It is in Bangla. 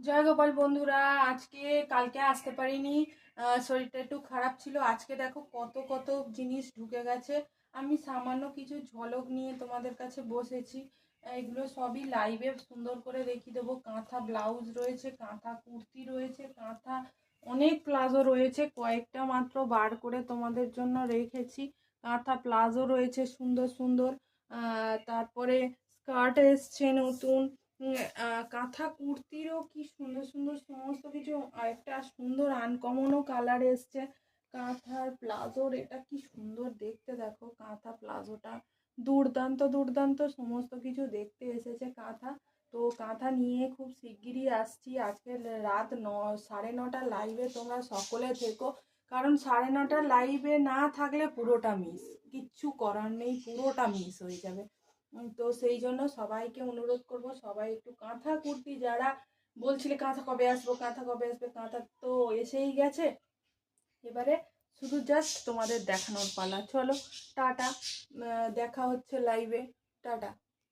জয় গোপাল বন্ধুরা। আজকে কালকে আসতে পারিনি, শরীরটা একটু খারাপ ছিল। আজকে দেখো কত কত জিনিস ঢুকে গেছে। আমি সামান্য কিছু ঝলক নিয়ে তোমাদের কাছে বসেছি। এগুলো সবই লাইভে সুন্দর করে দেখিয়ে দেবো। কাঁথা ব্লাউজ রয়েছে, কাঁথা কুর্তি রয়েছে, কাঁথা অনেক প্লাজো রয়েছে, কয়েকটা মাত্র বার করে তোমাদের জন্য রেখেছি। কাঁথা প্লাজো রয়েছে সুন্দর সুন্দর। তারপরে স্কার্ট এসছে নতুন। কাঁথা কুর্তিরও কি সুন্দর সুন্দর সমস্ত কিছু। আরেকটা সুন্দর আনকমনও কালার এসছে কাঁথার প্লাজোর। এটা কি সুন্দর দেখতে, দেখো কাঁথা প্লাজোটা দুর্দান্ত দুর্দান্ত সমস্ত কিছু দেখতে এসেছে কাঁথা। তো কাঁথা নিয়ে খুব শিগগিরই আসছি। আজকে রাত 9, 9:30 লাইভে তোমরা সকলে থেকো, কারণ 9:30 লাইভে না থাকলে পুরোটা মিস, কিচ্ছু করার নেই, পুরোটা মিস হয়ে যাবে। তো সেই জন্য সবাইকে অনুরোধ করব, সবাই একটু কাঁথা কুর্তি যারা বলছিলে কাঁথা কবে আসবো, কাঁথা কবে আসবে, কাঁথা তো এসেই গেছে। এবারে শুধু জাস্ট তোমাদের দেখানোর পালা। চলো টাটা, দেখা হচ্ছে লাইভে। টাটা।